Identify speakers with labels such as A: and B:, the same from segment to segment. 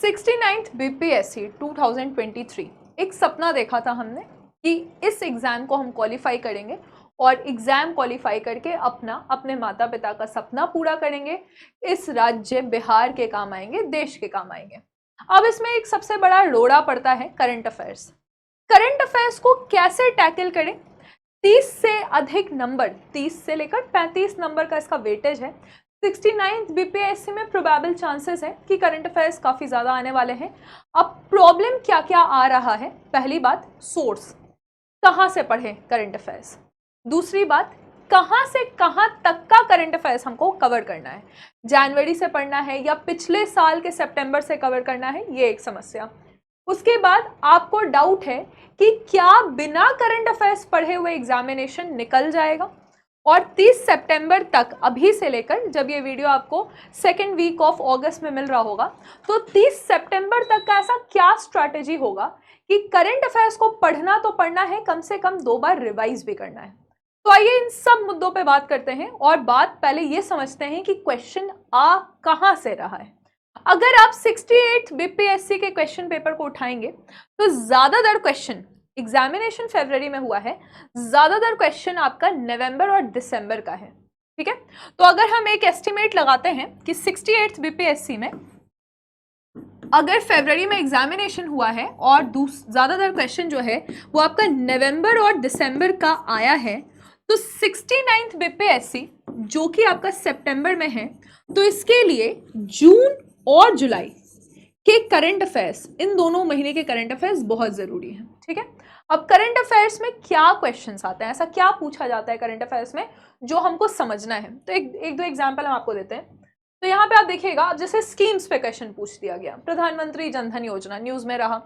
A: 69th BPSC 2023 एक सपना देखा था हमने कि इस एग्ज़ाम को हम क्वालिफाई करेंगे और एग्ज़ाम क्वालिफाई करके अपने माता पिता का सपना पूरा करेंगे, इस राज्य बिहार के काम आएंगे, देश के काम आएंगे। अब इसमें एक सबसे बड़ा रोड़ा पड़ता है करंट अफेयर्स। करंट अफेयर्स को कैसे टैकल करें? 30 से अधिक नंबर, 30 से लेकर 35 नंबर का इसका वेटेज है। 69th बीपीएससी में प्रोबेबल चांसेस है कि करंट अफेयर्स काफ़ी ज़्यादा आने वाले हैं। अब प्रॉब्लम क्या क्या आ रहा है? पहली बात, सोर्स, कहाँ से पढ़ें करंट अफेयर्स। दूसरी बात, कहाँ से कहाँ तक का करंट अफेयर्स हमको कवर करना है, जनवरी से पढ़ना है या पिछले साल के सितंबर से कवर करना है, ये एक समस्या। उसके बाद आपको डाउट है कि क्या बिना करंट अफेयर्स पढ़े हुए एग्जामिनेशन निकल जाएगा। और 30 सितंबर तक, अभी से लेकर, जब ये वीडियो आपको सेकेंड वीक ऑफ अगस्त में मिल रहा होगा, तो 30 सितंबर तक का ऐसा क्या स्ट्रैटेजी होगा कि करंट अफेयर्स को पढ़ना तो पढ़ना है, कम से कम 2 बार रिवाइज भी करना है। तो आइए इन सब मुद्दों पे बात करते हैं और बात पहले ये समझते हैं कि क्वेश्चन आ कहाँ से रहा है। अगर आप 68 बीपीएससी के क्वेश्चन पेपर को उठाएंगे तो ज़्यादातर क्वेश्चन, एग्जामिनेशन फरवरी में हुआ है, ज़्यादातर क्वेश्चन आपका नवंबर और दिसंबर का है। ठीक है, तो अगर हम एक एस्टिमेट लगाते हैं कि 68 बीपीएससी में अगर फरवरी में एग्जामिनेशन हुआ है और ज़्यादातर क्वेश्चन जो है वो आपका नवंबर और दिसंबर का आया है, तो 69th बीपीएससी जो कि आपका सितंबर में है, तो इसके लिए जून और जुलाई के करंट अफेयर्स, इन दोनों महीने के करंट अफेयर्स बहुत ज़रूरी हैं। ठीक है, अब करंट अफेयर्स में क्या क्वेश्चंस आते हैं, ऐसा क्या पूछा जाता है करंट अफेयर्स में जो हमको समझना है। तो एक दो एग्जाम्पल हम आपको देते हैं। तो यहाँ पे आप देखिएगा, जैसे स्कीम्स पे क्वेश्चन पूछ दिया गया, प्रधानमंत्री जनधन योजना न्यूज़ में रहा,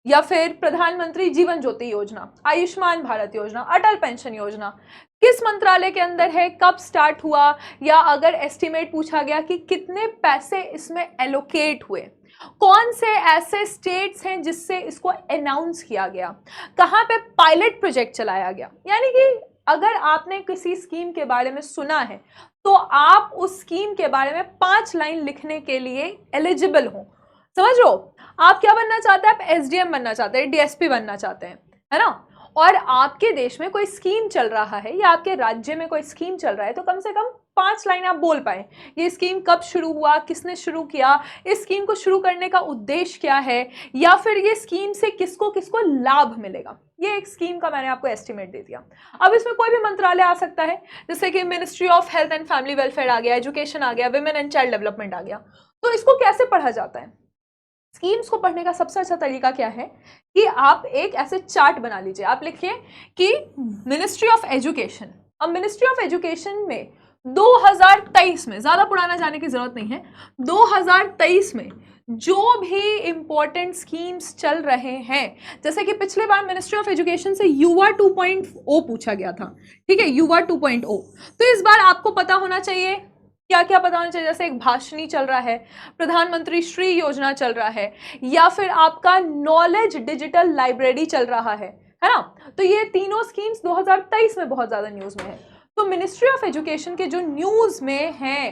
A: या फिर प्रधानमंत्री जीवन ज्योति योजना, आयुष्मान भारत योजना, अटल पेंशन योजना किस मंत्रालय के अंदर है, कब स्टार्ट हुआ, या अगर एस्टिमेट पूछा गया कि कितने पैसे इसमें एलोकेट हुए, कौन से ऐसे स्टेट्स हैं जिससे इसको अनाउंस किया गया, कहाँ पे पायलट प्रोजेक्ट चलाया गया। यानी कि अगर आपने किसी स्कीम के बारे में सुना है तो आप उस स्कीम के बारे में 5 लाइन लिखने के लिए एलिजिबल हो। समझ लो, आप क्या बनना चाहते हैं? आप एसडीएम बनना चाहते हैं, डीएसपी बनना चाहते हैं, है ना, और आपके देश में कोई स्कीम चल रहा है या आपके राज्य में कोई स्कीम चल रहा है, तो कम से कम 5 लाइन आप बोल पाए। ये स्कीम कब शुरू हुआ, किसने शुरू किया, इस स्कीम को शुरू करने का उद्देश्य क्या है, या फिर ये स्कीम से किसको किसको लाभ मिलेगा। ये एक स्कीम का मैंने आपको एस्टिमेट दे दिया। अब इसमें कोई भी मंत्रालय आ सकता है, जैसे कि ministry of health and family welfare आ गया, एजुकेशन आ गया, विमेन एंड चाइल्ड डेवलपमेंट आ गया। तो इसको कैसे पढ़ा जाता है? स्कीम्स को पढ़ने का सबसे अच्छा तरीका क्या है कि आप एक ऐसे चार्ट बना लीजिए। आप लिखिए कि मिनिस्ट्री ऑफ एजुकेशन, अब मिनिस्ट्री ऑफ एजुकेशन में 2023 में, ज़्यादा पुराना जाने की जरूरत नहीं है, 2023 में जो भी इंपॉर्टेंट स्कीम्स चल रहे हैं, जैसे कि पिछले बार मिनिस्ट्री ऑफ एजुकेशन से युवा 2.0 पूछा गया था, ठीक है, युवा 2.0, तो इस बार आपको पता होना चाहिए, क्या क्या पता होना चाहिए, जैसे एक भाषणी चल रहा है, प्रधानमंत्री श्री योजना चल रहा है, या फिर आपका नॉलेज डिजिटल लाइब्रेरी चल रहा है ना। तो ये तीनों स्कीम्स 2023 में बहुत ज़्यादा न्यूज़ में है। तो मिनिस्ट्री ऑफ एजुकेशन के जो न्यूज़ में हैं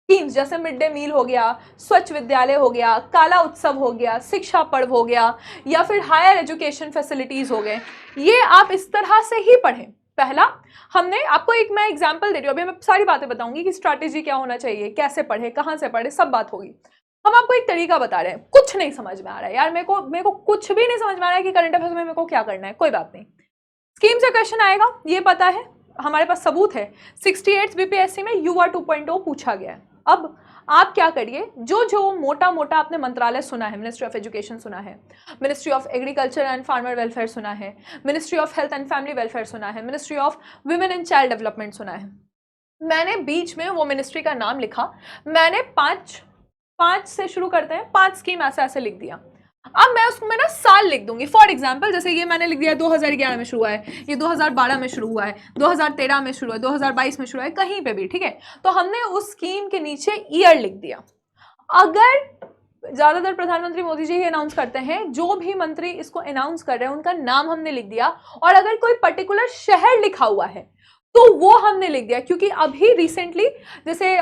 A: स्कीम्स, जैसे मिड डे मील हो गया, स्वच्छ विद्यालय हो गया, काला उत्सव हो गया, शिक्षा पर्व हो गया, या फिर हायर एजुकेशन फैसिलिटीज़ हो गए, ये आप इस तरह से ही पढ़ें। पहला, हमने आपको एक मैं एग्जांपल दे रही हूँ, अभी मैं सारी बातें बताऊंगी कि स्ट्रैटेजी क्या होना चाहिए, कैसे पढ़े, कहाँ से पढ़े, सब बात होगी। हम आपको एक तरीका बता रहे हैं। कुछ नहीं समझ में आ रहा है यार, मेरे को कुछ भी नहीं समझ में आ रहा है कि करंट अफेयर्स में मेरे को क्या करना है। कोई बात नहीं, स्कीम से क्वेश्चन आएगा, ये पता है, हमारे पास सबूत है, 68 बीपीएससी में युवा 2.0 पूछा गया है। अब आप क्या करिए, जो जो मोटा मोटा आपने मंत्रालय सुना है, मिनिस्ट्री ऑफ एजुकेशन सुना है, ministry of agriculture and farmer welfare सुना है, ministry of health and family welfare सुना है, ministry of women and child development सुना है, मैंने बीच में वो मिनिस्ट्री का नाम लिखा, मैंने पांच से शुरू करते हैं, 5 स्कीम ऐसे ऐसे लिख दिया। अब मैं उसमें ना साल लिख दूंगी। फॉर एग्जाम्पल, जैसे ये मैंने लिख दिया 2011 में शुरू हुआ है, ये 2012 में शुरू हुआ है, 2013 में शुरू हुआ है, 2022 में शुरू हुआ है, कहीं पे भी, ठीक है। तो हमने उस स्कीम के नीचे ईयर लिख दिया। अगर ज्यादातर प्रधानमंत्री मोदी जी ही अनाउंस करते हैं, जो भी मंत्री इसको अनाउंस कर रहे हैं उनका नाम हमने लिख दिया, और अगर कोई पर्टिकुलर शहर लिखा हुआ है तो वो हमने लिख दिया, क्योंकि अभी रिसेंटली जैसे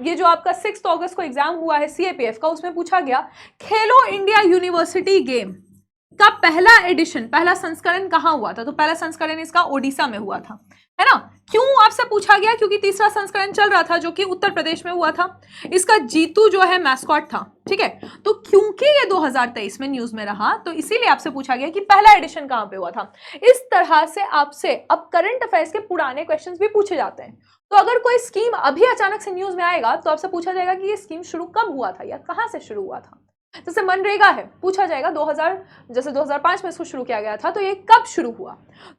A: ये जो आपका 6 अगस्त को एग्जाम हुआ है सीएपीएफ का, उसमें पूछा गया खेलो इंडिया यूनिवर्सिटी गेम का पहला एडिशन, पहला संस्करण कहाँ हुआ था, तो पहला संस्करण इसका ओडिशा में हुआ था, है ना। क्यों आपसे पूछा गया, क्योंकि तीसरा संस्करण चल रहा था जो कि उत्तर प्रदेश में हुआ था, इसका जीतू जो है मैस्कॉट था, ठीक है। तो क्योंकि ये 2023 में न्यूज में रहा, तो इसीलिए आपसे पूछा गया कि पहला एडिशन कहाँ पे हुआ था। इस तरह से आपसे अब करंट अफेयर्स के पुराने क्वेश्चंस भी पूछे जाते हैं। तो अगर कोई स्कीम अभी अचानक से न्यूज में आएगा तो आपसे पूछा जाएगा कि ये स्कीम शुरू कब हुआ था या कहां से शुरू हुआ था। जैसे मनरेगा है, पूछा जाएगा 2005 में इसको शुरू किया गया था, तो ये कब शुरू हुआ।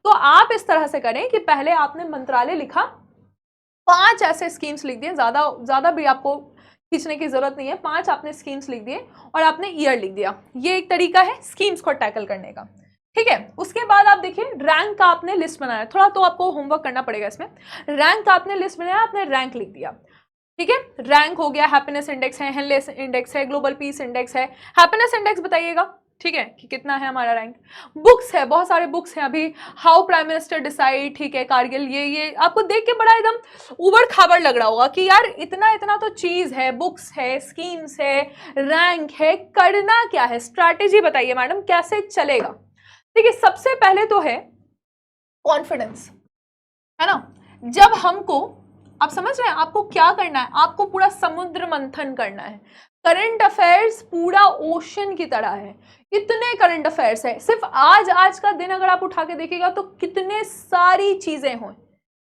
A: तो आप इस तरह से करें कि पहले आपने मंत्रालय लिखा, 5 ऐसे स्कीम्स लिख दिए, ज्यादा भी आपको खींचने की जरूरत नहीं है, 5 आपने स्कीम्स लिख दिए और आपने ईयर लिख दिया। ये एक तरीका है स्कीम्स को टैकल करने का, ठीक है। उसके बाद आप देखिए रैंक का आपने लिस्ट बनाया, थोड़ा तो आपको होमवर्क करना पड़ेगा इसमें। रैंक का आपने लिस्ट बनाया, आपने रैंक लिख दिया, ठीक है। रैंक हो गया, हैप्पीनेस इंडेक्स है, हेनलेस इंडेक्स है, ग्लोबल पीस इंडेक्स है। हैप्पीनेस इंडेक्स बताइएगा, ठीक है, कि कितना है हमारा रैंक। बुक्स है, बहुत सारे बुक्स हैं अभी, हाउ प्राइम मिनिस्टर डिसाइड, ठीक है, कारगिल, ये आपको देख के बड़ा एकदम उबड़ खाबड़ लग रहा होगा कि यार इतना इतना तो चीज है, बुक्स है, स्कीम्स है, रैंक है, करना क्या है, स्ट्रैटेजी बताइए मैडम कैसे चलेगा। देखिए सबसे पहले तो है कॉन्फिडेंस, है ना। जब हमको, आप समझ रहे हैं आपको क्या करना है, आपको पूरा समुद्र मंथन करना है। करंट अफेयर्स पूरा ओशन की तरह है, इतने करंट अफेयर्स है। सिर्फ आज का दिन अगर आप उठा के देखिएगा तो कितने सारी चीजें हों,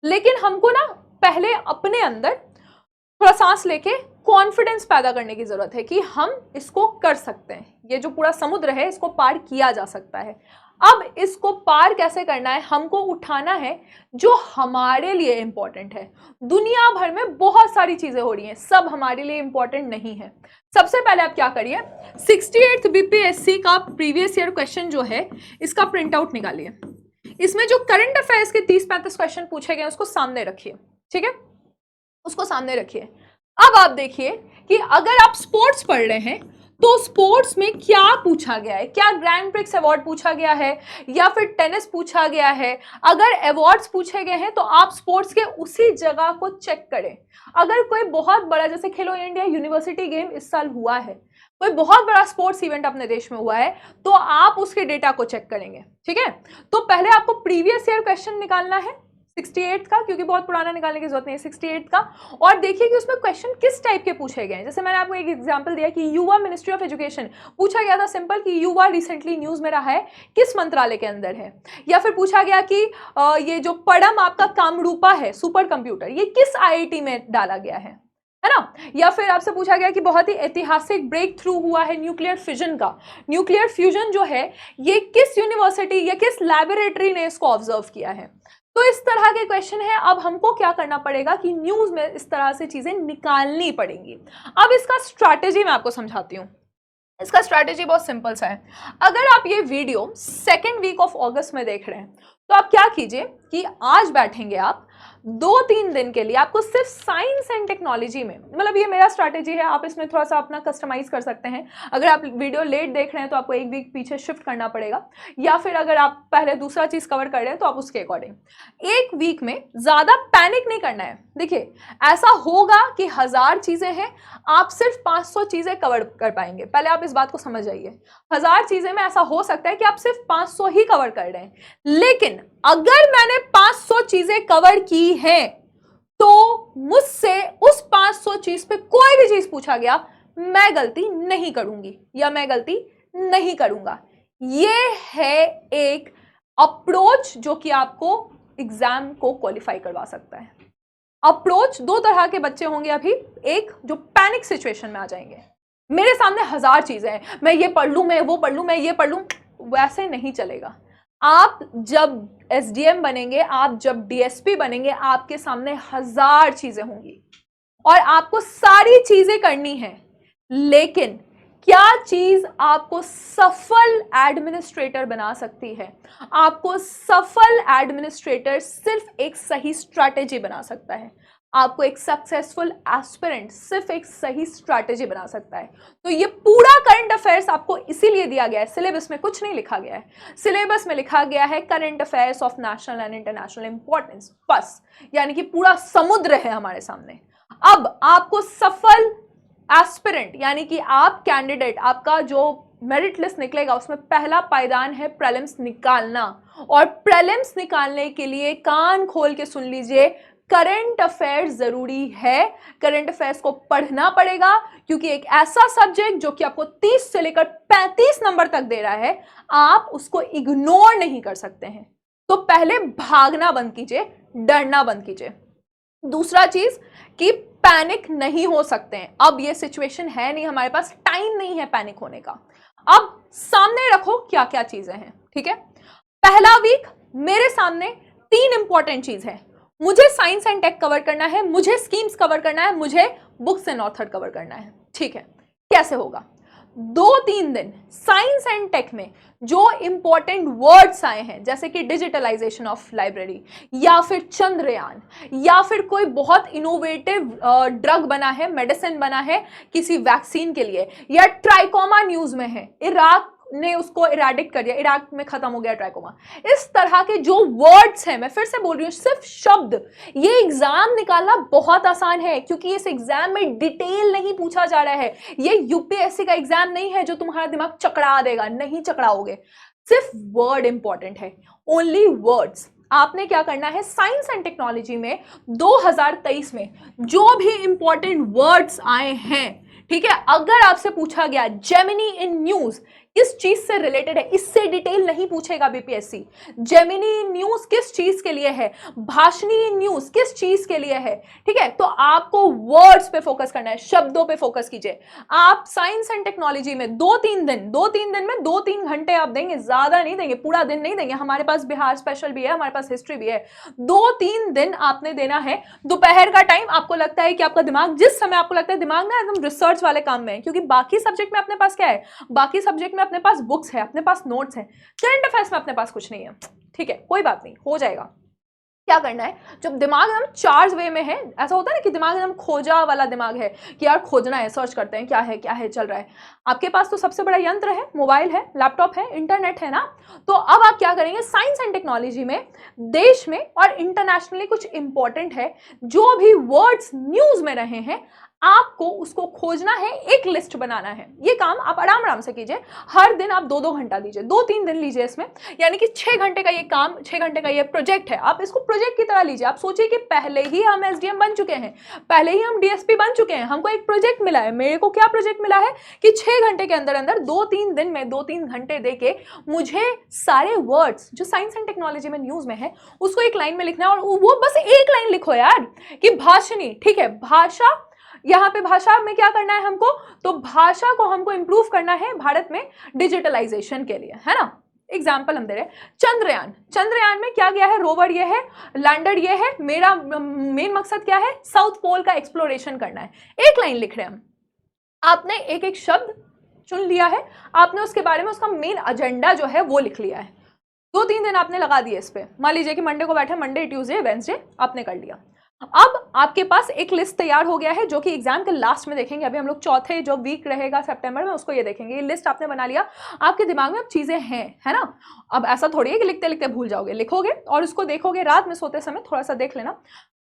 A: लेकिन हमको ना पहले अपने अंदर थोड़ा सांस लेके कॉन्फिडेंस पैदा करने की जरूरत है कि हम इसको कर सकते हैं, ये जो पूरा समुद्र है इसको पार किया जा सकता है। अब इसको पार कैसे करना है, हमको उठाना है जो हमारे लिए इंपॉर्टेंट है। दुनिया भर में बहुत सारी चीजें हो रही हैं, सब हमारे लिए इंपॉर्टेंट नहीं है। सबसे पहले आप क्या करिए, 68th बीपीएससी का प्रीवियस ईयर क्वेश्चन जो है इसका प्रिंट आउट निकालिए। इसमें जो करंट अफेयर्स के 30-35 क्वेश्चन पूछे गए उसको सामने रखिए, ठीक है, उसको सामने रखिए। अब आप देखिए कि अगर आप स्पोर्ट्स पढ़ रहे हैं तो स्पोर्ट्स में क्या पूछा गया है, क्या ग्रैंड प्रिक्स अवार्ड पूछा गया है या फिर टेनिस पूछा गया है। अगर अवार्ड्स पूछे गए हैं तो आप स्पोर्ट्स के उसी जगह को चेक करें। अगर कोई बहुत बड़ा, जैसे खेलो इंडिया यूनिवर्सिटी गेम इस साल हुआ है, कोई बहुत बड़ा स्पोर्ट्स इवेंट अपने देश में हुआ है, तो आप उसके डेटा को चेक करेंगे, ठीक है। तो पहले आपको प्रीवियस ईयर क्वेश्चन निकालना है 68 का, क्योंकि बहुत पुराना निकालने की जरूरत नहीं है 68 का, और देखिए कि उसमें क्वेश्चन किस टाइप के पूछे गए हैं। जैसे मैंने आपको एक एग्जांपल दिया कि युवा मिनिस्ट्री ऑफ एजुकेशन पूछा गया था, सिंपल कि युवा रिसेंटली न्यूज में रहा है किस मंत्रालय के अंदर है। या फिर पूछा गया कि ये जो पड़म आपका कामरूपा है सुपर कंप्यूटर, ये किस आईआईटी में डाला गया है ना। या फिर आपसे पूछा गया कि बहुत ही ऐतिहासिक ब्रेक थ्रू हुआ है न्यूक्लियर फ्यूजन का, न्यूक्लियर फ्यूजन जो है ये किस यूनिवर्सिटी या किस लैबोरेटरी ने इसको ऑब्जर्व किया है। तो इस तरह के क्वेश्चन है। अब हमको क्या करना पड़ेगा कि न्यूज में इस तरह से चीजें निकालनी पड़ेंगी। अब इसका स्ट्रैटेजी मैं आपको समझाती हूँ। इसका स्ट्रैटेजी बहुत सिंपल सा है। अगर आप ये वीडियो 2nd वीक ऑफ अगस्त में देख रहे हैं तो आप क्या कीजिए कि आज बैठेंगे आप 2-3 दिन के लिए, आपको सिर्फ साइंस एंड टेक्नोलॉजी में, मतलब ये मेरा स्ट्रैटेजी है, आप इसमें थोड़ा सा अपना कस्टमाइज कर सकते हैं। अगर आप वीडियो लेट देख रहे हैं तो आपको 1 वीक पीछे शिफ्ट करना पड़ेगा, या फिर अगर आप पहले दूसरा चीज कवर कर रहे हैं तो आप उसके अकॉर्डिंग 1 वीक में ज्यादा पैनिक नहीं करना है। देखिए ऐसा होगा कि 1000 चीजें हैं, आप सिर्फ 500 चीजें कवर कर पाएंगे। पहले आप इस बात को समझ जाइए, 1000 चीजें में ऐसा हो सकता है कि आप सिर्फ 500 ही कवर कर रहे हैं, लेकिन अगर मैंने 500 चीजें कवर की हैं तो मुझसे उस 500 चीज पे कोई भी चीज पूछा गया मैं गलती नहीं करूंगी या मैं गलती नहीं करूंगा। ये है एक अप्रोच जो कि आपको एग्जाम को क्वालिफाई करवा सकता है। अप्रोच 2 तरह के बच्चे होंगे अभी, एक जो पैनिक सिचुएशन में आ जाएंगे, मेरे सामने 1000 चीजें हैं, मैं ये पढ़ लूं, मैं वो पढ़ लूं, मैं ये पढ़ लूं, वैसे नहीं चलेगा। आप जब एसडीएम बनेंगे, आप जब डीएसपी बनेंगे, आपके सामने 1000 चीजें होंगी और आपको सारी चीजें करनी है। लेकिन क्या चीज आपको सफल एडमिनिस्ट्रेटर बना सकती है? आपको सफल एडमिनिस्ट्रेटर सिर्फ एक सही स्ट्रैटेजी बना सकता है। आपको एक सक्सेसफुल एस्पिरेंट सिर्फ एक सही स्ट्रैटेजी बना सकता है। तो ये पूरा करंट अफेयर्स आपको इसीलिए दिया गया है, सिलेबस में कुछ नहीं लिखा गया है। सिलेबस में लिखा गया है current affairs of national and international importance, बस। यानी कि पूरा समुद्र है हमारे सामने। अब आपको सफल एस्पिरेंट यानी कि आप कैंडिडेट, आपका जो मेरिट लिस्ट निकलेगा उसमें पहला पायदान है प्रीलिम्स निकालना। और प्रीलिम्स निकालने के लिए कान खोल के सुन लीजिए, करंट अफेयर्स जरूरी है। करंट अफेयर्स को पढ़ना पड़ेगा, क्योंकि एक ऐसा सब्जेक्ट जो कि आपको 30 से लेकर 35 नंबर तक दे रहा है, आप उसको इग्नोर नहीं कर सकते हैं। तो पहले भागना बंद कीजिए, डरना बंद कीजिए। दूसरा चीज कि पैनिक नहीं हो सकते हैं। अब ये सिचुएशन है नहीं, हमारे पास टाइम नहीं है पैनिक होने का। अब सामने रखो क्या क्या चीजें हैं, ठीक है। पहला वीक मेरे सामने 3 इंपॉर्टेंट चीज है। मुझे साइंस एंड टेक कवर करना है, मुझे स्कीम्स कवर करना है, मुझे बुक्स एंड ऑथर कवर करना है, ठीक है। कैसे होगा? 2-3 दिन साइंस एंड टेक में जो इंपॉर्टेंट वर्ड्स आए हैं, जैसे कि डिजिटलाइजेशन ऑफ लाइब्रेरी, या फिर चंद्रयान, या फिर कोई बहुत इनोवेटिव ड्रग बना है, मेडिसिन बना है किसी वैक्सीन के लिए, या ट्राइकोमा न्यूज में है, इराक ने उसको इराडिक कर दिया, इराक में खत्म हो गया ट्राइकोमा। इस तरह के जो वर्ड्स हैं, मैं फिर से बोल रही हूँ, सिर्फ शब्द, ये एग्जाम निकालना बहुत आसान है, क्योंकि इस एग्जाम में डिटेल नहीं पूछा जा रहा है। ये यूपीएससी का एग्जाम नहीं है जो तुम्हारा दिमाग चकरा देगा, नहीं चकराओगे। सिर्फ वर्ड इंपॉर्टेंट है, ओनली वर्ड्स। आपने क्या करना है, साइंस एंड टेक्नोलॉजी में 2023 में जो भी इंपॉर्टेंट वर्ड्स आए हैं, ठीक है, अगर आपसे पूछा गया जेमिनी इन न्यूज किस चीज से रिलेटेड है, इससे डिटेल नहीं पूछेगा बीपीएससी। जेमिनी न्यूज किस चीज के लिए है, भाषणी न्यूज किस चीज के लिए है, ठीक है। तो आपको वर्ड्स पे फोकस करना है, शब्दों पे फोकस कीजिए। आप साइंस एंड टेक्नोलॉजी में 2-3 दिन में 2-3 घंटे आप देंगे, ज्यादा नहीं देंगे, पूरा दिन नहीं देंगे। हमारे पास बिहार स्पेशल भी है, हमारे पास हिस्ट्री भी है। 2-3 दिन आपने देना है। दोपहर का टाइम आपको लगता है कि आपका दिमाग, जिस समय आपको लगता है दिमाग ना एकदम रिसर्च वाले काम में है, क्योंकि बाकी सब्जेक्ट में अपने पास क्या है, बाकी सब्जेक्ट में अपने पास बुक्स है, अपने पास नोट्स है, करंट अफेयर्स में अपने पास कुछ नहीं है, ठीक है, कोई बात नहीं, हो जाएगा। क्या करना है, जब दिमाग एकदम चार्ज वे में है, ऐसा होता है ना कि दिमाग एकदम खोजा वाला दिमाग है कि यार खोजना है, सर्च करते हैं क्या है चल रहा है। आपके पास तो सबसे बड़ा यंत्र है, मोबाइल है, लैपटॉप है, इंटरनेट है ना। तो अब आप क्या करेंगे, साइंस एंड टेक्नोलॉजी में देश में और इंटरनेशनली कुछ इंपॉर्टेंट है, जो भी वर्ड्स न्यूज में रहे हैं, आपको उसको खोजना है, एक लिस्ट बनाना है। ये काम आप आराम आराम से कीजिए, हर दिन आप 2-2 घंटा दीजिए, 2-3 दिन लीजिए इसमें, यानी कि 6 घंटे का ये काम, 6 घंटे का ये प्रोजेक्ट है। आप इसको प्रोजेक्ट की तरह लीजिए। आप सोचिए कि पहले ही हम एसडीएम बन चुके हैं, पहले ही हम डीएसपी बन चुके हैं, हमको एक प्रोजेक्ट मिला है। मेरे को क्या प्रोजेक्ट मिला है कि 6 घंटे के अंदर अंदर 2-3 दिन में 2-3 घंटे देके मुझे सारे वर्ड्स जो साइंस एंड टेक्नोलॉजी में न्यूज में है उसको एक लाइन में लिखना है। और वो बस एक लाइन लिखो यार, कि भाषणी, ठीक है, भाषा, यहाँ पे भाषा में क्या करना है हमको, तो भाषा को हमको इंप्रूव करना है भारत में डिजिटलाइजेशन के लिए, है ना। एग्जाम्पल हम दे रहे हैं, चंद्रयान, चंद्रयान में क्या गया है, रोवर ये है, लैंडर ये है, मेरा मेन मकसद क्या है, साउथ पोल का एक्सप्लोरेशन करना है। एक लाइन लिख रहे हैं हम, आपने एक एक शब्द चुन लिया है, आपने उसके बारे में उसका मेन एजेंडा जो है वो लिख लिया है। 2-3 दिन आपने लगा दिए इस पे, मान लीजिए कि मंडे को बैठे, मंडे, ट्यूसडे, वेंसडे आपने कर लिया। अब आपके पास एक लिस्ट तैयार हो गया है, जो कि एग्जाम के लास्ट में देखेंगे। अभी हम लोग चौथे जो वीक रहेगा सितंबर में उसको ये देखेंगे। ये लिस्ट आपने बना लिया, आपके दिमाग में अब चीजें हैं, है ना। अब ऐसा थोड़ी है कि लिखते लिखते भूल जाओगे, लिखोगे और उसको देखोगे। रात में सोते समय थोड़ा सा देख लेना,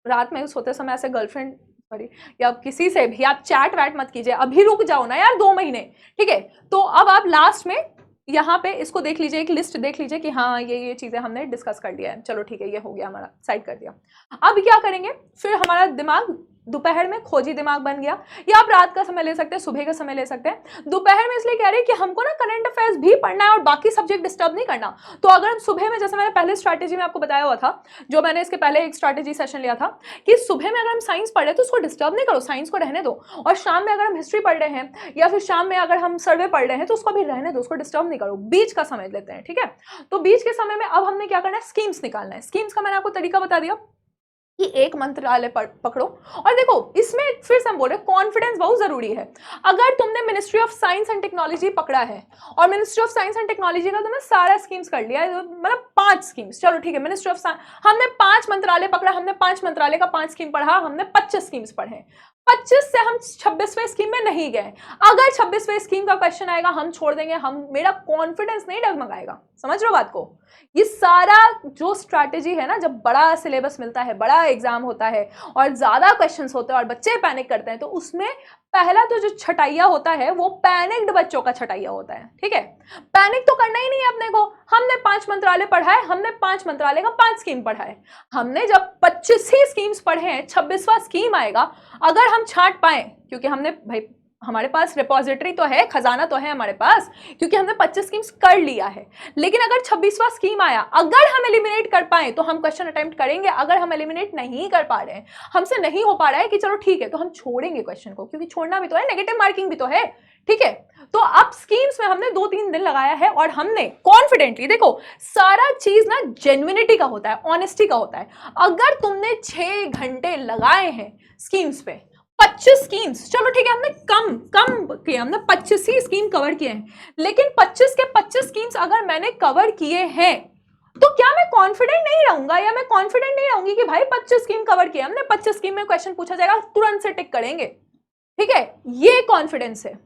A: रात में सोते समय ऐसे गर्लफ्रेंड सॉरी या किसी से भी आप चैट वैट मत कीजिए, अभी रुक जाओ ना यार 2 महीने, ठीक है। तो अब आप लास्ट में यहाँ पे इसको देख लीजिए, एक लिस्ट देख लीजिए कि हाँ ये चीजें हमने डिस्कस कर लिया है, चलो ठीक है, ये हो गया, हमारा साइड कर दिया। अब क्या करेंगे, फिर हमारा दिमाग दोपहर में खोजी दिमाग बन गया, या आप रात का समय ले सकते हैं, सुबह का समय ले सकते हैं। दोपहर में इसलिए कह रहे हैं कि हमको ना करंट अफेयर्स भी पढ़ना है और बाकी सब्जेक्ट डिस्टर्ब नहीं करना। तो अगर हम सुबह में, जैसे मैंने पहले स्ट्रैटेजी में आपको बताया हुआ था, जो मैंने इसके पहले एक स्ट्रैटेजी सेशन लिया था, कि सुबह में अगर हम साइंस पढ़ रहे हैं तो उसको डिस्टर्ब नहीं करो, साइंस को रहने दो। और शाम में अगर हम हिस्ट्री पढ़ रहे हैं या फिर शाम में अगर हम सर्वे पढ़ रहे हैं तो उसको भी रहने दो, उसको डिस्टर्ब नहीं करो, बीच का समय लेते हैं, ठीक है। तो बीच के समय में अब हमने क्या करना है, स्कीम्स निकालना है। स्कीम्स का मैंने आपको तरीका बता दिया, कि एक मंत्रालय पकड़ो। और देखो इसमें फिर से हम बोल रहे हैं कॉन्फिडेंस बहुत जरूरी है। अगर तुमने ministry of science and technology पकड़ा है और ministry of science and technology का तुमने सारा स्कीम्स कर लिया है, मतलब 5 स्कीम्स, चलो ठीक है, मिनिस्ट्री ऑफ साइंस हमने 5 मंत्रालय पकड़ा, हमने 5 मंत्रालय का 5 स्कीम पढ़ा, हमने 25 स्कीम्स पढ़े, 25 से हम 26वें स्कीम में नहीं गए। अगर 26वें स्कीम का क्वेश्चन आएगा हम छोड़ देंगे, हम मेरा कॉन्फिडेंस नहीं डगमगाएगा। समझ रहे हो बात को? ये सारा जो स्ट्रैटेजी है ना, जब बड़ा सिलेबस मिलता है, बड़ा एग्जाम होता है और ज्यादा क्वेश्चंस होते हैं और बच्चे पैनिक करते हैं, तो उसमें पहला तो जो छटाइया होता है वो पैनिक्ड बच्चों का छटाइया होता है। ठीक है, पैनिक तो करना ही नहीं है अपने को। हमने 5 मंत्रालय पढ़ा है, हमने 5 मंत्रालय का 5 स्कीम पढ़ा है। हमने जब 25 ही स्कीम्स पढ़े हैं, 26वां स्कीम आएगा, अगर हम छांट पाए, क्योंकि हमने भाई हमारे पास रिपोजिटरी तो है, खजाना तो है हमारे पास, क्योंकि हमने 25 स्कीम्स कर लिया है। लेकिन अगर 26वां स्कीम आया, अगर हम एलिमिनेट कर पाए तो हम क्वेश्चन अटेम्प्ट करेंगे। अगर हम एलिमिनेट नहीं कर पा रहे हैं, हमसे नहीं हो पा रहा है कि चलो ठीक है, तो हम छोड़ेंगे क्वेश्चन को, क्योंकि छोड़ना भी तो है, नेगेटिव मार्किंग भी तो है। ठीक है, तो अब स्कीम्स में हमने 2-3 दिन लगाया है और हमने कॉन्फिडेंटली, देखो सारा चीज ना जेन्युइनिटी का होता है, ऑनेस्टी का होता है। अगर तुमने 6 घंटे लगाए हैं स्कीम्स पे, 25 स्कीम्स, चलो ठीक है हमने कम किया, हमने 25 ही स्कीम कवर किए हैं, लेकिन 25 के 25 स्कीम्स अगर मैंने कवर किए हैं, तो क्या मैं कॉन्फिडेंट नहीं रहूंगा, या मैं कॉन्फिडेंट नहीं रहूंगी कि भाई 25 स्कीम कवर किए, हमने 25 स्कीम में क्वेश्चन पूछा जाएगा, तुरंत से टिक करेंगे। ठीक है, ये कॉन्फिडेंस है,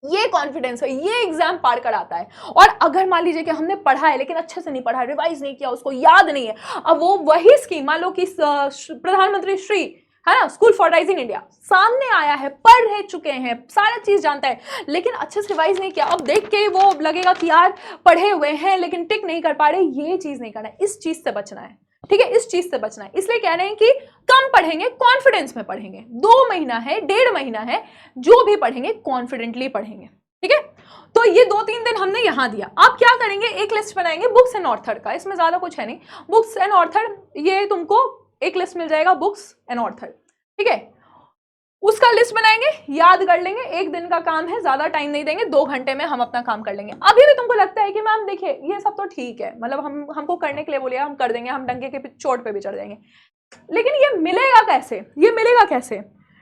A: ये कॉन्फिडेंस है, ये एग्जाम पार कराता है। और अगर मान लीजिए कि हमने पढ़ा है लेकिन अच्छे से नहीं पढ़ा, रिवाइज नहीं किया, उसको याद नहीं है, अब वो वही स्कीम, मान लो कि प्रधानमंत्री श्री है ना, स्कूल फॉर राइजिंग इंडिया सामने आया है, पढ़ रह चुके हैं, सारा चीज जानता है, लेकिन अच्छे से रिवाइज नहीं किया, अब देख के वो लगेगा कि यार पढ़े हुए हैं लेकिन टिक नहीं कर पा रहे। ये चीज नहीं करना है, इस चीज से बचना है। ठीक है, इस चीज से बचना है, इसलिए कह रहे हैं कि कम पढ़ेंगे, कॉन्फिडेंस में पढ़ेंगे। 2 महीना है, 1.5 महीना है, जो भी पढ़ेंगे कॉन्फिडेंटली पढ़ेंगे। ठीक है, तो ये 2-3 दिन हमने यहां दिया। आप क्या करेंगे, एक लिस्ट बनाएंगे बुक्स एंड ऑथर का, इसमें ज्यादा कुछ है नहीं, बुक्स एंड ऑथर, ये तुमको एक लिस्ट मिल जाएगा, बुक्स एंड ऑथर। ठीक है, उसका लिस्ट बनाएंगे, याद कर लेंगे, 1 दिन का काम है, ज्यादा टाइम नहीं देंगे, 2 घंटे में हम अपना काम कर लेंगे। अभी भी तुमको लगता है कि मैम देखिए ये सब तो ठीक है, मतलब हमको करने के लिए बोलिए, हम कर देंगे, हम डंके के चोट पे भी चढ़ जाएंगे, लेकिन ये मिलेगा कैसे, ये मिलेगा कैसे?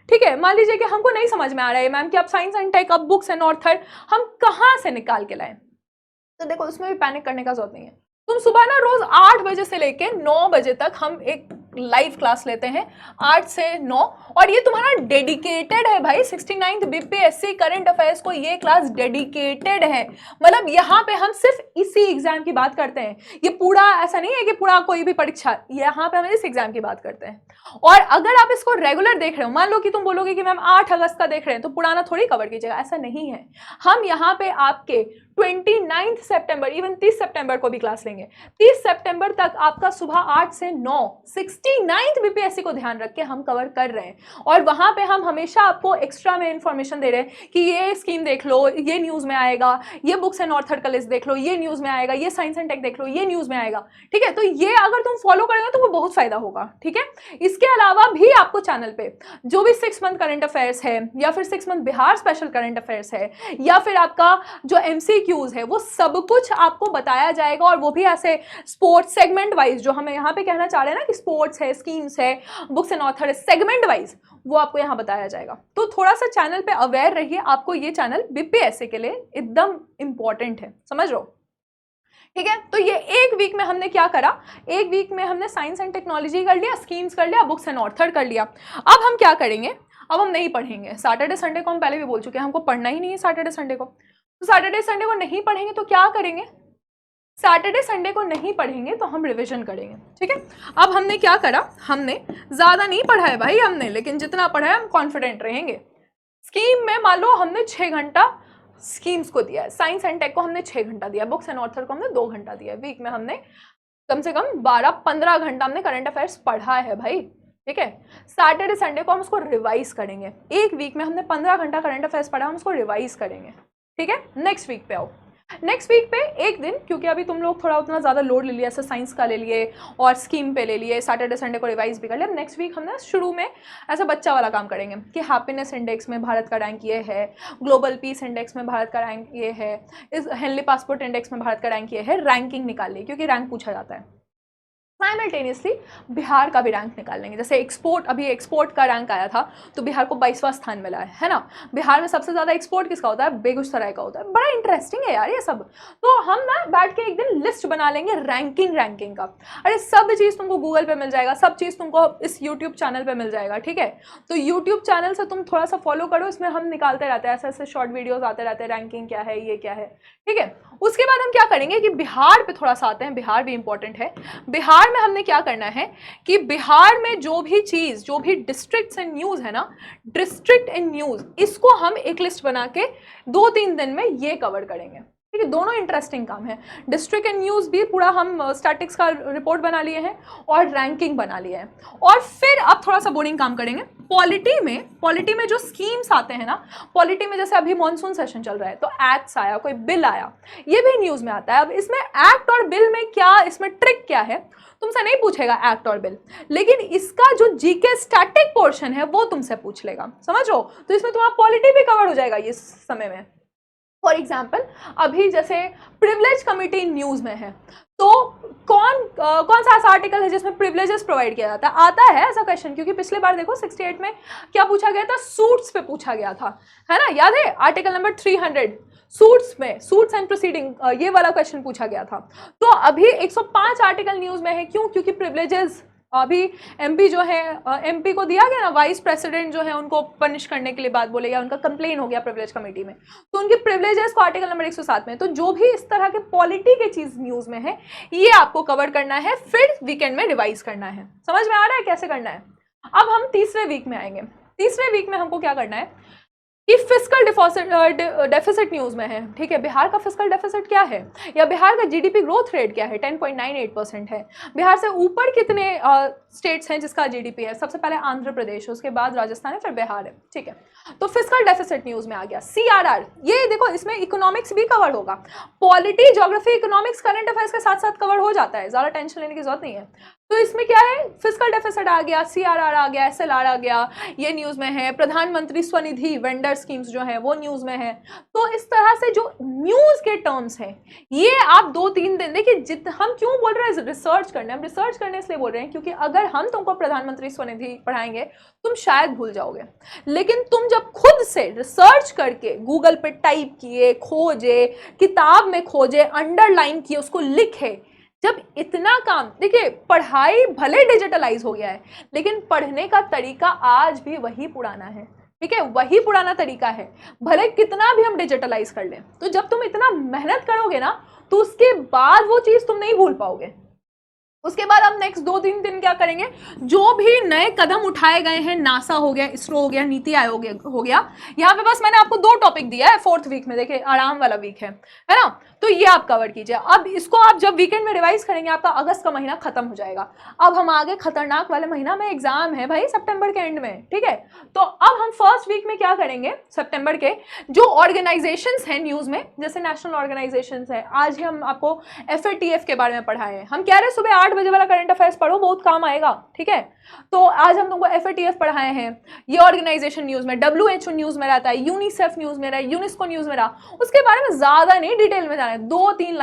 A: ठीक है, मान लीजिए कि हमको नहीं समझ में आ रहा है मैम कि अब साइंस एंड टेक, अब बुक्स एंड ऑथर हम कहाँ से निकाल के लाएं, तो देखो उसमें भी पैनिक करने का जरूरत नहीं है। तुम सुबह ना रोज 8 बजे से लेके 9 बजे तक हम एक लाइव क्लास लेते हैं, 8 से 9, और ये तुम्हारा डेडिकेटेड है भाई। 69th बीपीएससी करंट अफेयर्स को ये क्लास डेडिकेटेड है, मतलब यहाँ पे हम सिर्फ इसी एग्जाम की बात करते हैं। ये पूरा ऐसा नहीं है कि पूरा कोई भी परीक्षा, यहाँ पे हम इस एग्जाम की बात करते हैं। और अगर आप इसको रेगुलर देख रहे हो, मान लो कि तुम बोलोगे कि मैम 8 अगस्त का देख रहे हैं तो पुराना थोड़ी कवर कीजिएगा, ऐसा नहीं है। हम यहाँ पे आपके 29 सितंबर, इवन 30 सितंबर को भी क्लास लेंगे। 30 सितंबर तक आपका सुबह 8 से 9 69th बीपीएससी को ध्यान रख के हम कवर कर रहे हैं, और वहां पे हम हमेशा आपको एक्स्ट्रा में इंफॉर्मेशन दे रहे हैं कि ये स्कीम देख लो, ये न्यूज में आएगा, ये बुक्स एंड ऑथर का लिस्ट देख लो, ये न्यूज में आएगा, ये साइंस एंड टेक देख लो, ये न्यूज में आएगा। ठीक है, तो ये अगर तुम फॉलो करेंगे तो वो बहुत फायदा होगा। ठीक है, इसके अलावा भी आपको चैनल पे जो भी 6 मंथ करंट अफेयर्स है, या फिर 6 month Bihar special current affairs है, या फिर आपका जो MCQs है, वो सब कुछ आपको बताया जाएगा। और वो भी ऐसे स्पोर्ट्स सेगमेंट वाइज, जो हमें यहाँ पे कहना चाह रहे हैं ना कि स्पोर्ट्स है, स्कीम्स है, बुक्स एंड ऑथर है, सेगमेंट वाइज वो आपको यहाँ बताया जाएगा। तो थोड़ा सा चैनल पे अवेयर रहिए, आपको ये चैनल बीपीएससी के लिए एकदम इंपॉर्टेंट है, समझ लो। ठीक है, तो ये 1 वीक में हमने क्या करा, 1 वीक में हमने साइंस एंड टेक्नोलॉजी कर लिया, स्कीम्स कर लिया, बुक्स एंड ऑथर कर लिया। अब हम क्या करेंगे, अब हम नहीं पढ़ेंगे। सैटरडे संडे को हम पहले भी बोल चुके हैं, हमको पढ़ना ही नहीं है सैटरडे संडे को। तो सैटरडे संडे को नहीं पढ़ेंगे तो क्या करेंगे, सैटरडे संडे को नहीं पढ़ेंगे तो हम रिवीजन करेंगे। ठीक है, अब हमने क्या करा, हमने ज़्यादा नहीं पढ़ा है भाई हमने, लेकिन जितना पढ़ा है हम कॉन्फिडेंट रहेंगे। स्कीम में मान लो हमने 6 घंटा स्कीम्स को दिया है, साइंस एंड टेक को हमने 6 घंटा दिया, बुक्स एंड ऑथर को हमने 2 घंटा दिया है। वीक में हमने कम से कम 12-15 घंटा हमने करंट अफेयर्स पढ़ा है भाई। ठीक है, सैटरडे संडे को हम उसको रिवाइज करेंगे। 1 वीक में हमने 15 घंटा करंट अफेयर्स पढ़ा, हम उसको रिवाइज करेंगे। ठीक है, नेक्स्ट वीक पे आओ। नेक्स्ट वीक पे 1 दिन, क्योंकि अभी तुम लोग थोड़ा उतना ज़्यादा लोड ले लिया, ऐसे साइंस का ले लिए और स्कीम पे ले लिए, सैटरडे संडे को रिवाइज भी कर लिया। नेक्स्ट वीक हम ना शुरू में ऐसा बच्चा वाला काम करेंगे कि हैप्पीनेस इंडेक्स में भारत का रैंक ये है, ग्लोबल पीस इंडेक्स में भारत का रैंक ये है, इस हेनली पासपोर्ट इंडेक्स में भारत का रैंक ये है, रैंकिंग निकाल ली, क्योंकि रैंक पूछा जाता है। साइमल्टेनियसली बिहार का भी रैंक निकाल लेंगे। जैसे एक्सपोर्ट, अभी एक्सपोर्ट का रैंक आया था तो बिहार को 22वां स्थान मिला है ना। बिहार में सबसे ज़्यादा एक्सपोर्ट किसका होता है? बेगूसराय का होता है। बड़ा इंटरेस्टिंग है यार ये सब। तो हम ना बैठ के एक दिन लिस्ट बना लेंगे रैंकिंग का। अरे सब चीज़ तुमको गूगल पे मिल जाएगा, सब चीज़ तुमको इस यूट्यूब चैनल पर मिल जाएगा, ठीक है। तो यूट्यूब चैनल से तुम थोड़ा सा फॉलो करो, इसमें हम निकालते रहते हैं, ऐसे ऐसे शॉर्ट वीडियोज़ आते रहते हैं, रैंकिंग क्या है, ये क्या है, ठीक है। उसके बाद हम क्या करेंगे कि बिहार पे थोड़ा सा आते हैं, बिहार भी इंपॉर्टेंट है। बिहार में हमने क्या करना है कि बिहार में जो भी चीज, जो भी डिस्ट्रिक्ट्स एंड न्यूज है ना, डिस्ट्रिक्ट एंड न्यूज, इसको हम एक लिस्ट बना के 2-3 दिन में ये कवर करेंगे, ठीक है। दोनों इंटरेस्टिंग काम है। डिस्ट्रिक्ट एंड न्यूज भी पूरा हम स्टैटिक्स का रिपोर्ट बना लिए हैं और रैंकिंग बना लिया है। और फिर अब थोड़ा सा बोरिंग काम करेंगे पॉलिटी में जो स्कीम्स आते हैं ना, पॉलिटी में जैसे अभी मॉनसून सेशन चल रहा है तो एक्ट्स आया, कोई बिल आया, ये भी न्यूज में आता है। अब इसमें एक्ट और बिल में क्या, इसमें ट्रिक क्या है, तुमसे नहीं पूछेगा एक्ट और बिल, लेकिन इसका जो जीके स्टैटिक पोर्शन है वो तुमसे पूछ लेगा, समझ लो। तो इसमें तुम्हारा पॉलिटी भी कवर हो जाएगा ये समय में। फॉर एग्जाम्पल अभी जैसे प्रिविलेज कमिटी न्यूज में है, तो कौन सा ऐसा आर्टिकल है जिसमें प्रिविलेजेस प्रोवाइड किया जाता है? आता है ऐसा क्वेश्चन, क्योंकि पिछले बार देखो 68 में क्या पूछा गया था? सूट्स पे पूछा गया था, है ना, याद है? आर्टिकल नंबर 300 सूट्स में, सूट्स एंड प्रोसीडिंग, ये वाला क्वेश्चन पूछा गया था। तो अभी 105 आर्टिकल न्यूज में है, क्यों? क्योंकि प्रिविलेजेस अभी एमपी जो है, एमपी को दिया गया ना, वाइस प्रेसिडेंट जो है उनको पनिश करने के लिए बात बोले, या उनका कंप्लेन हो गया प्रिविलेज कमेटी में, तो उनके प्रिविलेजेस को आर्टिकल नंबर 107 में। तो जो भी इस तरह के पॉलिटी की चीज न्यूज में है, ये आपको कवर करना है, फिर वीकेंड में रिवाइज करना है। समझ में आ रहा है कैसे करना है? अब हम तीसरे वीक में आएंगे। तीसरे वीक में हमको क्या करना है कि फिस्कल डेफिसिट न्यूज में है, ठीक है। बिहार का फिस्कल डेफिसिट क्या है, या बिहार का जीडीपी ग्रोथ रेट क्या है? 10.98% है। बिहार से ऊपर कितने स्टेट्स हैं जिसका जीडीपी है? सबसे पहले आंध्र प्रदेश, उसके बाद राजस्थान है, फिर बिहार है, ठीक है। तो फिस्कल डेफिसिट न्यूज में आ गया। सीआरआर, ये देखो इसमें इकोनॉमिक्स भी कवर होगा, polity, geography, economics, current affairs के साथ साथ कवर हो जाता है, ज्यादा टेंशन लेने की जरूरत नहीं है। तो इसमें क्या है? फिस्कल डेफिसिट आ गया, सीआरआर आ गया, एसएलआर आ गया, ये न्यूज में है। प्रधानमंत्री स्वनिधि वेंडर स्कीम्स जो है वो न्यूज में है। तो इस तरह से जो न्यूज के टर्म्स हैं, ये आप 2-3 दिन देखिए। हम क्यों बोल रहे हैं रिसर्च करने? हम रिसर्च करने इसलिए बोल रहे हैं क्योंकि अगर हम तुमको प्रधानमंत्री स्वनिधि पढ़ाएंगे तुम शायद भूल जाओगे, लेकिन तुम जब खुद से रिसर्च करके गूगल पे टाइप किए, खोजे, किताब में खोजे, अंडरलाइन किए, उसको लिखे, जब इतना काम, देखिए पढ़ाई भले डिजिटलाइज हो गया है, लेकिन पढ़ने का तरीका आज भी वही पुराना है, ठीक है, वही पुराना तरीका है, भले कितना भी हम डिजिटलाइज कर लें। तो जब तुम इतना मेहनत करोगे ना, तो उसके बाद वो चीज तुम नहीं भूल पाओगे। उसके बाद हम नेक्स्ट 2-3 दिन क्या करेंगे, जो भी नए कदम उठाए गए हैं, नासा हो गया, इसरो हो गया, नीति आयोग हो गया, यहाँ पे बस मैंने आपको 2 टॉपिक दिया है 4th वीक में, देखिए आराम वाला वीक है ना, तो ये आप कवर कीजिए। अब इसको आप जब वीकेंड में रिवाइज करेंगे, आपका अगस्त का महीना खत्म हो जाएगा। अब हम आगे खतरनाक वाले महीना में एग्जाम है भाई, सितंबर के एंड में, ठीक है। तो अब हम फर्स्ट वीक में क्या करेंगे, सितंबर के जो ऑर्गेनाइजेशंस हैं न्यूज में, जैसे नेशनल ऑर्गेनाइजेशंस है, आज ही हम आपको FATF के बारे में पढ़ाए हैं। हम कह रहे हैं सुबह 8 बजे वाला करंट अफेयर्स पढ़ो, बहुत काम आएगा, ठीक है। तो आज हम तुमको FATF पढ़ाए हैं, ये ऑर्गेनाइजेशन न्यूज में, WHO न्यूज में रहता है, यूनिसेफ न्यूज में रहा, यूनेस्को न्यूज में रहा। उसके बारे में ज्यादा नहीं डिटेल में जाना है, 2-3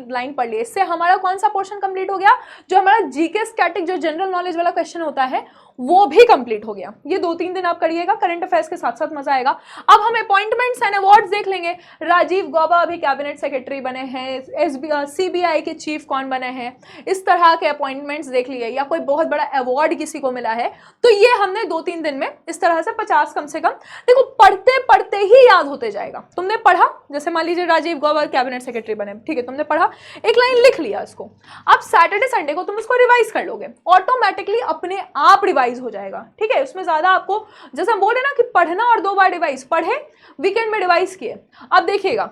A: लाइन पढ़ लिए। इससे हमारा कौन सा पोर्शन कंप्लीट हो गया? जो हमारा जीके स्टैटिक, जो जनरल नॉलेज वाला क्वेश्चन होता है, वो भी कंप्लीट हो गया। ये 2-3 दिन आप करिएगा, करंट अफेयर्स के साथ साथ मजा आएगा। अब हम अपॉइंटमेंट्स एंड अवार्ड्स देख लेंगे। राजीव गौबा अभी कैबिनेट सेक्रेटरी बने हैं, CBI के चीफ कौन बने हैं, इस तरह के अपॉइंटमेंट्स देख लिए, या कोई बहुत बड़ा अवार्ड किसी को मिला है, तो ये हमने 2-3 दिन में इस तरह से 50 कम से कम, देखो पढ़ते पढ़ते ही याद होते जाएगा। तुमने पढ़ा, जैसे मान लीजिए राजीव गौबा कैबिनेट सेक्रेटरी बने, ठीक है, तुमने पढ़ा, एक लाइन लिख लिया इसको, अब सैटरडे संडे को तुम इसको रिवाइज कर लोगे, ऑटोमेटिकली अपने आप रिवाइज हो जाएगा, ठीक है। उसमें ज्यादा आपको, जैसे हम बोले ना कि पढ़ना और 2 बार रिवाइज, पढ़े वीकेंड में रिवाइज किए। अब देखिएगा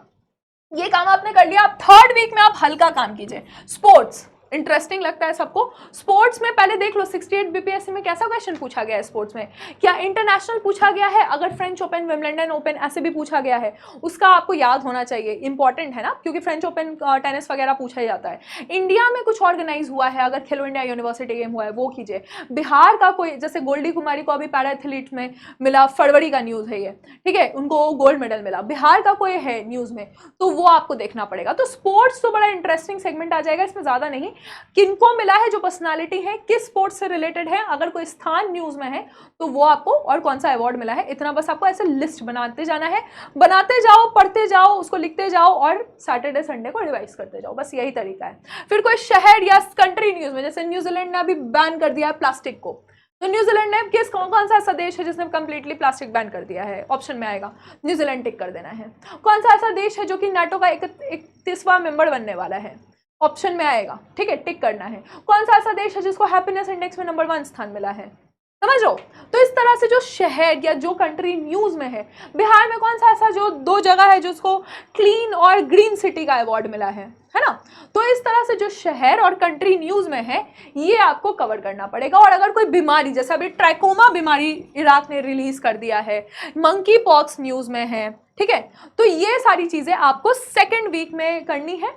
A: ये काम आपने कर लिया, अब 3rd वीक में आप हल्का काम कीजिए। स्पोर्ट्स इंटरेस्टिंग लगता है सबको। स्पोर्ट्स में पहले देख लो 68 बीपीएससी में कैसा क्वेश्चन पूछा गया है स्पोर्ट्स में, क्या इंटरनेशनल पूछा गया है, अगर फ्रेंच ओपन, विंबलडन ओपन ऐसे भी पूछा गया है, उसका आपको याद होना चाहिए, इंपॉर्टेंट है ना, क्योंकि फ्रेंच ओपन, टेनिस वगैरह पूछा ही जाता है। इंडिया में कुछ ऑर्गेनाइज हुआ है, अगर खेलो इंडिया यूनिवर्सिटी गेम हुआ है वो कीजिए। बिहार का कोई, जैसे गोल्डी कुमारी को अभी पैरा एथलीट में मिला, फरवरी का न्यूज है ये, ठीक है, उनको गोल्ड मेडल मिला, बिहार का कोई है न्यूज में, तो वो आपको देखना पड़ेगा। तो स्पोर्ट्स तो बड़ा इंटरेस्टिंग सेगमेंट आ जाएगा, इसमें ज्यादा नहीं, किनको मिला है, जो पर्सनालिटी है, किस स्पोर्ट्स से रिलेटेड है, अगर कोई स्थान न्यूज़ में है तो वो आपको, और कौन सा अवार्ड मिला है, इतना बस आपको ऐसे लिस्ट बनाते जाना है, बनाते जाओ, पढ़ते जाओ, उसको लिखते जाओ और सैटरडे संडे को रिवाइज करते जाओ, बस यही तरीका है। फिर कोई शहर या कंट्री न्यूज़ में, जैसे न्यूजीलैंड ने अभी बैन कर दिया है प्लास्टिक को, तो न्यूजीलैंड ने किस कौन सा ऐसा देश है जिसने कंप्लीटली प्लास्टिक बैन कर दिया है, ऑप्शन में आएगा, न्यूजीलैंड टिक कर देना है। कौन सा ऐसा देश है जो कि नाटो का 31वां मेंबर बनने वाला है, ऑप्शन में आएगा, ठीक है, टिक करना है। कौन सा ऐसा देश है जिसको हैप्पीनेस इंडेक्स में नंबर 1 स्थान मिला है, समझ लो। तो इस तरह से जो शहर या जो कंट्री न्यूज़ में है, बिहार में कौन सा ऐसा जो 2 जगह है जिसको क्लीन और ग्रीन सिटी का अवार्ड मिला है ना। तो इस तरह से जो शहर और कंट्री न्यूज़ में है ये आपको कवर करना पड़ेगा। और अगर कोई बीमारी, जैसे अभी ट्राइकोमा बीमारी इराक ने रिलीज कर दिया है, मंकी पॉक्स न्यूज़ में है, ठीक है, तो ये सारी चीज़ें आपको सेकेंड वीक में करनी है।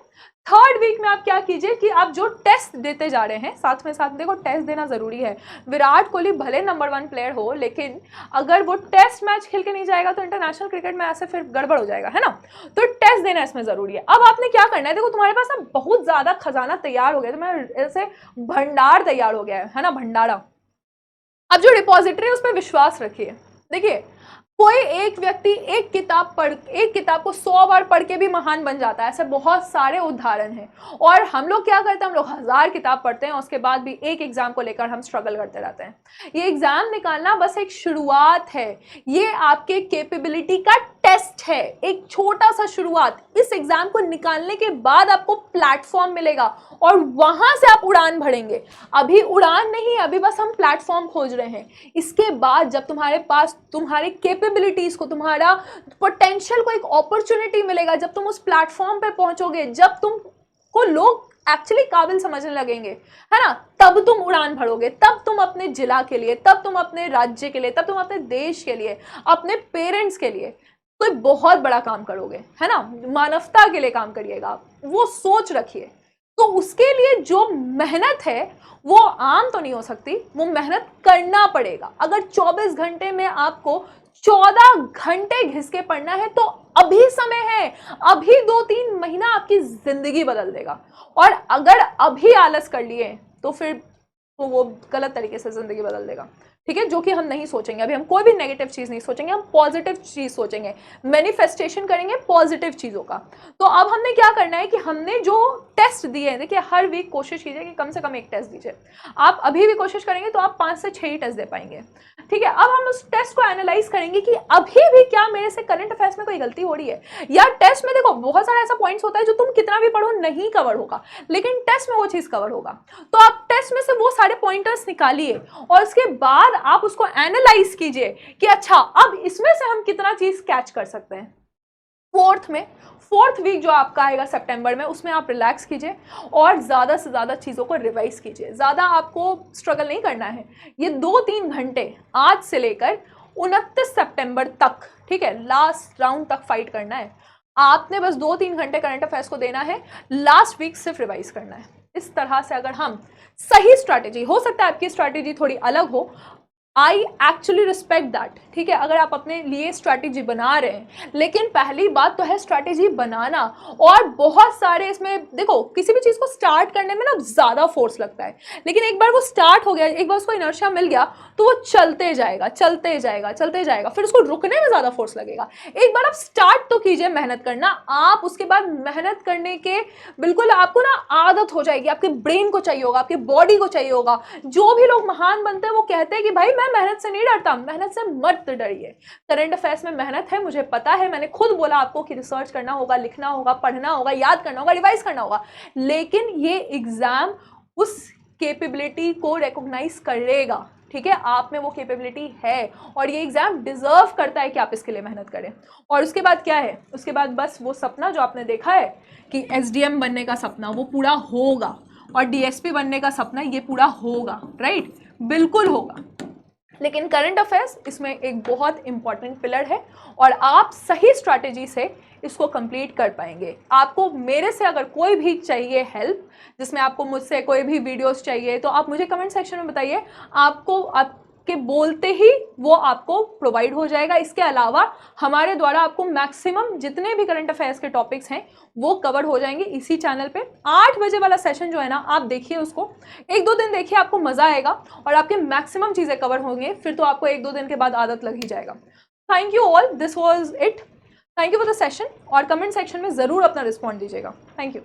A: थर्ड वीक में आप क्या कीजिए कि आप जो टेस्ट देते जा रहे हैं, साथ में साथ देखो टेस्ट देना ज़रूरी है। विराट कोहली भले नंबर 1 प्लेयर हो, लेकिन अगर वो टेस्ट मैच खेल के नहीं जाएगा तो इंटरनेशनल क्रिकेट में ऐसे फिर गड़बड़ हो जाएगा, है ना। तो टेस्ट देना इसमें ज़रूरी है। अब आपने क्या करना है, देखो तुम्हारे पास ना बहुत ज़्यादा खजाना तैयार हो गया, तो मैं ऐसे भंडार तैयार हो गया है ना, भंडारा। अब जो डिपॉजिटरी है उस पर विश्वास रखिए। देखिए, कोई एक व्यक्ति एक किताब को 100 बार पढ़ के भी महान बन जाता है, ऐसे बहुत सारे उदाहरण हैं। और हम लोग क्या करते हैं, हम लोग 1000 किताब पढ़ते हैं, उसके बाद भी एक एग्जाम को लेकर हम स्ट्रगल करते रहते हैं। ये एग्जाम निकालना बस एक शुरुआत है, ये आपके कैपेबिलिटी का टेस्ट है, एक छोटा सा शुरुआत। इस एग्जाम को निकालने के बाद आपको प्लेटफॉर्म मिलेगा और वहां से आप उड़ान भरेंगे। अभी उड़ान नहीं, अभी बस हम प्लेटफॉर्म खोज रहे हैं। इसके बाद जब तुम्हारे पास तुम्हारे कैपेबिलिटीज को, तुम्हारा पोटेंशियल को एक अपॉर्चुनिटी मिलेगा, जब तुम उस प्लेटफॉर्म पे पहुंचोगे, जब तुमको लोग एक्चुअली काबिल समझने लगेंगे, है ना, तब तुम उड़ान भरोगे, तब तुम अपने जिला के लिए, तब तुम अपने राज्य के लिए, तब तुम अपने देश के लिए, अपने पेरेंट्स के लिए कोई बहुत बड़ा काम करोगे, है ना, मानवता के लिए काम करिएगा, वो सोच रखिए। तो उसके लिए जो मेहनत है वो आम तो नहीं हो सकती, वो मेहनत करना पड़ेगा। अगर 24 घंटे में आपको 14 घंटे घिस के पढ़ना है तो अभी समय है, अभी 2-3 महीना आपकी जिंदगी बदल देगा। और अगर अभी आलस कर लिए तो फिर तो वो गलत तरीके से जिंदगी बदल देगा, ठीक है, जो कि हम नहीं सोचेंगे। अभी हम कोई भी नेगेटिव चीज़ नहीं सोचेंगे, हम पॉजिटिव चीज़ सोचेंगे, मैनिफेस्टेशन करेंगे पॉजिटिव चीज़ों का। तो अब हमने क्या करना है कि हमने जो टेस्ट दिए हैं, देखिए हर वीक कोशिश कीजिए कि कम से कम एक टेस्ट दीजिए। आप अभी भी कोशिश करेंगे तो आप 5 से 6 ही टेस्ट दे पाएंगे, ठीक है। अब हम उस टेस्ट को एनालाइज करेंगे कि अभी भी क्या मेरे से करंट अफेयर्स में कोई गलती हो रही है, या टेस्ट में देखो बहुत सारा ऐसा पॉइंट्स होता है जो तुम कितना भी पढ़ो नहीं कवर होगा, लेकिन टेस्ट में वो चीज़ कवर होगा। तो आप टेस्ट में से वो सारे पॉइंटर्स निकालिए और उसके बाद आप उसको एनालाइज कीजिए कि अच्छा अब इसमें से हम कितना चीज कैच कर सकते हैं। फोर्थ वीक जो आपका आएगा सितंबर में, उसमें आप रिलैक्स कीजिए और ज़्यादा से ज़्यादा चीज़ों को रिवाइज कीजिए। ज़्यादा आपको स्ट्रगल नहीं करना है, ये 2-3 घंटे आज से लेकर 29 सितंबर तक, ठीक है, लास्ट राउंड तक फाइट करना है। आपने बस 2-3 घंटे करंट अफेयर्स को देना है, लास्ट वीक सिर्फ रिवाइज करना है। इस तरह से अगर हम सही स्ट्रैटेजी, हो सकता है आपकी स्ट्रैटेजी थोड़ी अलग हो, आई एक्चुअली रिस्पेक्ट दैट, ठीक है, अगर आप अपने लिए स्ट्रैटेजी बना रहे हैं, लेकिन पहली बात तो है स्ट्रैटेजी बनाना। और बहुत सारे इसमें देखो, किसी भी चीज़ को स्टार्ट करने में ना ज़्यादा फोर्स लगता है, लेकिन एक बार वो स्टार्ट हो गया, एक बार उसको इनर्शिया मिल गया तो वो चलते जाएगा, चलते जाएगा, चलते जाएगा, फिर उसको रुकने में ज़्यादा फोर्स लगेगा। एक बार आप स्टार्ट तो कीजिए मेहनत करना, आप उसके बाद मेहनत करने के बिल्कुल आपको ना आदत हो जाएगी, आपके ब्रेन को चाहिए होगा, आपके बॉडी को चाहिए होगा। जो भी लोग महान बनते हैं वो कहते हैं कि भाई मैं मेहनत से नहीं डरता, मेहनत से मत डरिए। करंट अफेयर्स में मेहनत है, मुझे पता है, मैंने खुद बोला आपको कि रिसर्च करना होगा, लिखना होगा, पढ़ना होगा, याद करना होगा, रिवाइज करना होगा, लेकिन ये एग्जाम उस कैपेबिलिटी को रिकॉग्नाइज करेगा, ठीक है, आप में वो कैपेबिलिटी है और ये एग्जाम डिजर्व करता है कि आप इसके लिए मेहनत करें। और उसके बाद क्या है, उसके बाद बस वो सपना जो आपने देखा है कि एसडीएम बनने का सपना, वो पूरा होगा, और डीएसपी बनने का सपना ये पूरा होगा, राइट, बिल्कुल होगा। लेकिन करंट अफेयर्स इसमें एक बहुत इंपॉर्टेंट पिलर है और आप सही स्ट्रैटेजी से इसको कंप्लीट कर पाएंगे। आपको मेरे से अगर कोई भी चाहिए हेल्प, जिसमें आपको मुझसे कोई भी वीडियोस चाहिए, तो आप मुझे कमेंट सेक्शन में बताइए। आप के बोलते ही वो आपको प्रोवाइड हो जाएगा। इसके अलावा हमारे द्वारा आपको मैक्सिमम जितने भी करंट अफेयर्स के टॉपिक्स हैं वो कवर हो जाएंगे इसी चैनल पे। 8 बजे वाला सेशन जो है ना, आप देखिए उसको, 1-2 दिन देखिए, आपको मजा आएगा और आपके मैक्सिमम चीजें कवर होंगे। फिर तो आपको 1-2 दिन के बाद आदत लग ही जाएगा। Thank you all, this was it. Thank you for the session और कमेंट सेक्शन में जरूर अपना रिस्पॉन्ड दीजिएगा। Thank you.